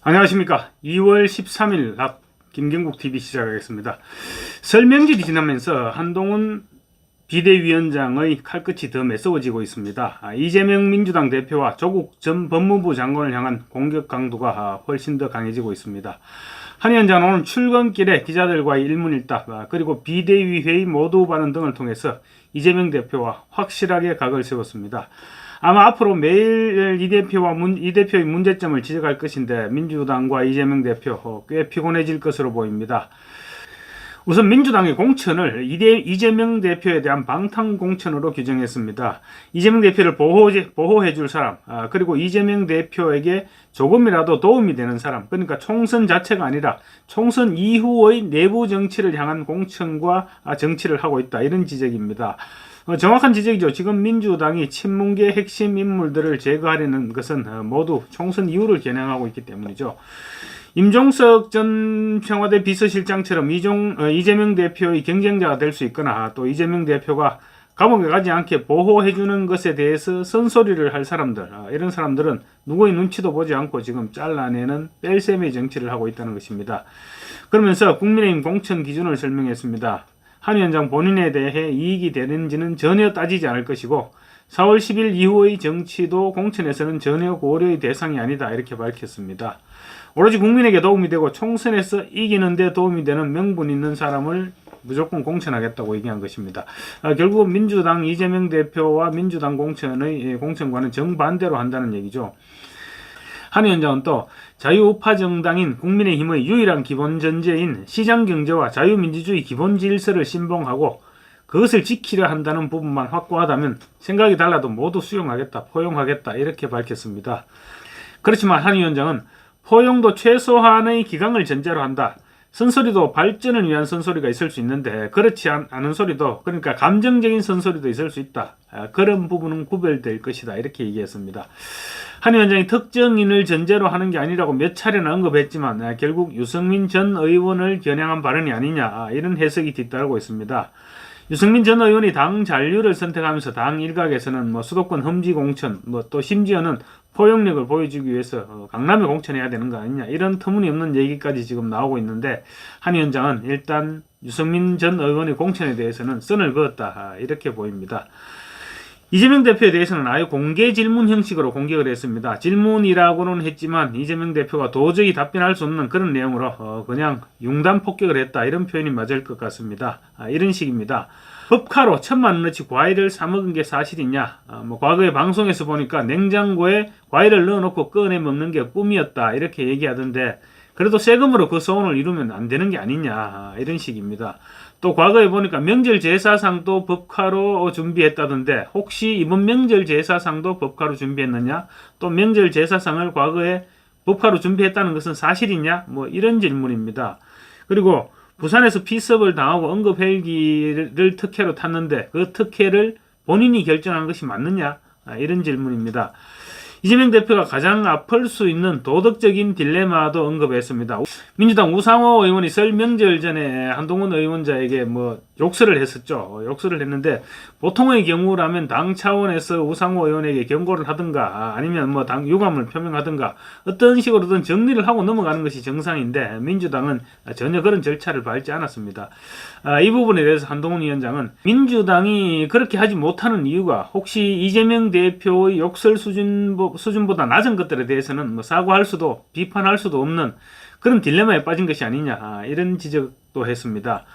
안녕하십니까. 2월 13일 앞 김경국TV 시작하겠습니다. 설 명절이 지나면서 한동훈 비대위원장의 칼끝이 더 매서워지고 있습니다. 이재명 민주당 대표와 조국 전 법무부 장관을 향한 공격 강도가 훨씬 더 강해지고 있습니다. 한 위원장은 오늘 출근길에 기자들과의 일문일답 그리고 비대위 회의 모두 발언 등을 통해서 이재명 대표와 확실하게 각을 세웠습니다. 아마 앞으로 매일 이 대표의 문제점을 지적할 것인데 민주당과 이재명 대표 꽤 피곤해질 것으로 보입니다. 우선 민주당의 공천을 이재명 대표에 대한 방탄 공천으로 규정했습니다. 이재명 대표를 보호해줄 사람, 그리고 이재명 대표에게 조금이라도 도움이 되는 사람, 그러니까 총선 자체가 아니라 총선 이후의 내부 정치를 향한 공천과 정치를 하고 있다, 이런 지적입니다. 정확한 지적이죠. 지금 민주당이 친문계 핵심 인물들을 제거하려는 것은 모두 총선 이후를 겨냥하고 있기 때문이죠. 임종석 전 청와대 비서실장처럼 이재명 대표의 경쟁자가 될 수 있거나 또 이재명 대표가 감옥에 가지 않게 보호해주는 것에 대해서 쓴소리를 할 사람들, 이런 사람들은 누구의 눈치도 보지 않고 지금 잘라내는 뺄셈의 정치를 하고 있다는 것입니다. 그러면서 국민의힘 공천 기준을 설명했습니다. 한 위원장 본인에 대해 이익이 되는지는 전혀 따지지 않을 것이고 4월 10일 이후의 정치도 공천에서는 전혀 고려의 대상이 아니다, 이렇게 밝혔습니다. 오로지 국민에게 도움이 되고 총선에서 이기는 데 도움이 되는 명분 있는 사람을 무조건 공천하겠다고 얘기한 것입니다. 결국 민주당 이재명 대표와 민주당 공천과는 정반대로 한다는 얘기죠. 한 위원장은 또 자유우파 정당인 국민의힘의 유일한 기본 전제인 시장경제와 자유민주주의 기본 질서를 신봉하고 그것을 지키려 한다는 부분만 확고하다면 생각이 달라도 모두 수용하겠다, 포용하겠다, 이렇게 밝혔습니다. 그렇지만 한 위원장은 포용도 최소한의 기강을 전제로 한다. 쓴소리도 발전을 위한 쓴소리가 있을 수 있는데 그렇지 않은 소리도, 그러니까 감정적인 쓴소리도 있을 수 있다. 그런 부분은 구별될 것이다, 이렇게 얘기했습니다. 한 위원장이 특정인을 전제로 하는 게 아니라고 몇 차례나 언급했지만 결국 유승민 전 의원을 겨냥한 발언이 아니냐, 이런 해석이 뒤따르고 있습니다. 유승민 전 의원이 당 잔류를 선택하면서 당 일각에서는 수도권 험지 공천, 또 심지어는 포용력을 보여주기 위해서 강남에 공천해야 되는 거 아니냐, 이런 터무니없는 얘기까지 지금 나오고 있는데 한 위원장은 일단 유승민 전 의원의 공천에 대해서는 선을 그었다, 이렇게 보입니다. 이재명 대표에 대해서는 아예 공개 질문 형식으로 공격을 했습니다. 질문이라고는 했지만 이재명 대표가 도저히 답변할 수 없는 그런 내용으로 그냥 융단 폭격을 했다, 이런 표현이 맞을 것 같습니다. 이런 식입니다. 법카로 1,000만원어치 과일을 사먹은 게 사실이냐? 과거에 방송에서 보니까 냉장고에 과일을 넣어놓고 꺼내 먹는 게 꿈이었다, 이렇게 얘기하던데 그래도 세금으로 그 소원을 이루면 안 되는 게 아니냐, 이런 식입니다. 또 과거에 보니까 명절 제사상도 법카로 준비했다던데 혹시 이번 명절 제사상도 법카로 준비했느냐? 또 명절 제사상을 과거에 법카로 준비했다는 것은 사실이냐? 이런 질문입니다. 그리고 부산에서 피습을 당하고 응급 헬기를 특혜로 탔는데 그 특혜를 본인이 결정한 것이 맞느냐? 이런 질문입니다. 이재명 대표가 가장 아플 수 있는 도덕적인 딜레마도 언급했습니다. 민주당 우상호 의원이 설 명절 전에 한동훈 의원자에게 욕설을 했었죠. 욕설을 했는데 보통의 경우라면 당 차원에서 우상호 의원에게 경고를 하든가 아니면 당 유감을 표명하든가 어떤 식으로든 정리를 하고 넘어가는 것이 정상인데 민주당은 전혀 그런 절차를 밟지 않았습니다. 이 부분에 대해서 한동훈 위원장은 민주당이 그렇게 하지 못하는 이유가 혹시 이재명 대표의 욕설 수준보다 낮은 것들에 대해서는 사과할 수도 비판할 수도 없는 그런 딜레마에 빠진 것이 아니냐, 이런 지적도 했습니다.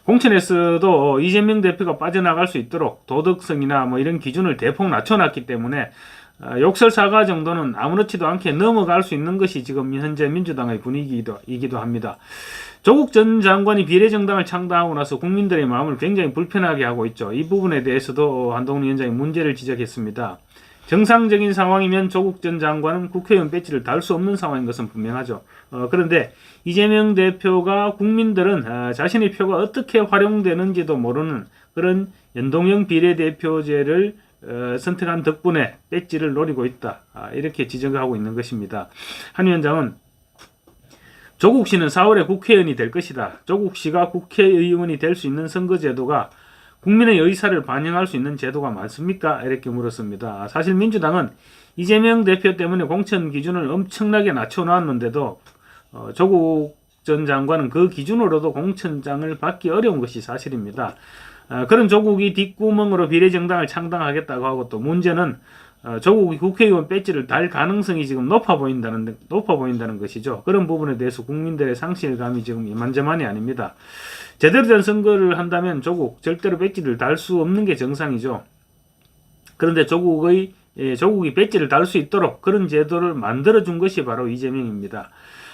공천에서도 이재명 대표가 빠져나갈 수 있도록 도덕성이나 이런 기준을 대폭 낮춰놨기 때문에 욕설 사과 정도는 아무렇지도 않게 넘어갈 수 있는 것이 지금 현재 민주당의 분위기이기도 합니다. 조국 전 장관이 비례정당을 창당하고 나서 국민들의 마음을 굉장히 불편하게 하고 있죠. 이 부분에 대해서도 한동훈 위원장이 문제를 지적했습니다. 정상적인 상황이면 조국 전 장관은 국회의원 배지를 달 수 없는 상황인 것은 분명하죠. 그런데 이재명 대표가 국민들은 자신의 표가 어떻게 활용되는지도 모르는 그런 연동형 비례대표제를 선택한 덕분에 배지를 노리고 있다, 이렇게 지적하고 있는 것입니다. 한 위원장은 조국 씨는 4월에 국회의원이 될 것이다. 조국 씨가 국회의원이 될 수 있는 선거제도가 국민의 의사를 반영할 수 있는 제도가 많습니까? 이렇게 물었습니다. 사실 민주당은 이재명 대표 때문에 공천 기준을 엄청나게 낮춰놨는데도 조국 전 장관은 그 기준으로도 공천장을 받기 어려운 것이 사실입니다. 그런 조국이 뒷구멍으로 비례정당을 창당하겠다고 하고, 또 문제는 조국이 국회의원 배지를 달 가능성이 지금 높아 보인다는 것이죠. 그런 부분에 대해서 국민들의 상실감이 지금 이만저만이 아닙니다. 제대로 된 선거를 한다면 조국 절대로 배지를 달 수 없는 게 정상이죠. 그런데 조국이 배지를 달 수 있도록 그런 제도를 만들어준 것이 바로 이재명입니다.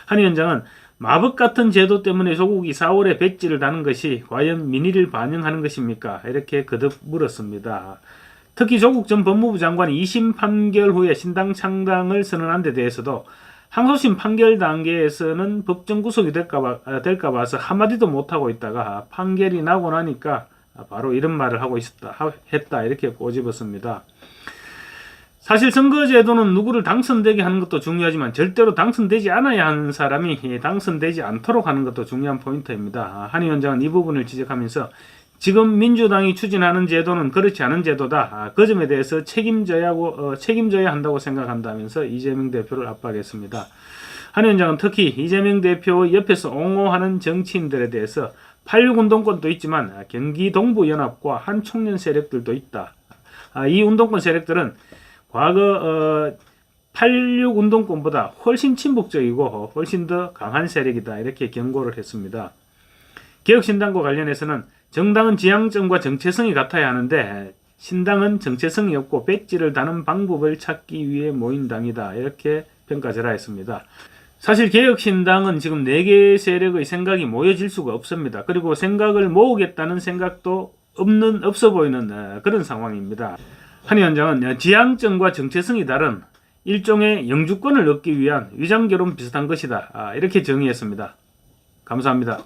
한 위원장은 마법 같은 제도 때문에 조국이 4월에 배지를 다는 것이 과연 민의를 반영하는 것입니까? 이렇게 거듭 물었습니다. 특히 조국 전 법무부 장관이 2심 판결 후에 신당 창당을 선언한 데 대해서도 항소심 판결 단계에서는 법정 구속이 될까 봐서 한마디도 못하고 있다가 판결이 나고 나니까 바로 이런 말을 했다 이렇게 꼬집었습니다. 사실 선거제도는 누구를 당선되게 하는 것도 중요하지만 절대로 당선되지 않아야 하는 사람이 당선되지 않도록 하는 것도 중요한 포인트입니다. 한 위원장은 이 부분을 지적하면서 지금 민주당이 추진하는 제도는 그렇지 않은 제도다. 그 점에 대해서 책임져야 한다고 생각한다면서 이재명 대표를 압박했습니다. 한 위원장은 특히 이재명 대표 옆에서 옹호하는 정치인들에 대해서 8.6 운동권도 있지만 경기 동부연합과 한 청년 세력들도 있다. 이 운동권 세력들은 과거 8.6 운동권보다 훨씬 친북적이고 훨씬 더 강한 세력이다. 이렇게 경고를 했습니다. 개혁신당과 관련해서는 정당은 지향점과 정체성이 같아야 하는데 신당은 정체성이 없고 배지를 다는 방법을 찾기 위해 모인 당이다. 이렇게 평가절하했습니다. 사실 개혁신당은 지금 4개 세력의 생각이 모여질 수가 없습니다. 그리고 생각을 모으겠다는 생각도 없어 보이는 그런 상황입니다. 한 위원장은 지향점과 정체성이 다른 일종의 영주권을 얻기 위한 위장결혼 비슷한 것이다. 이렇게 정의했습니다. 감사합니다.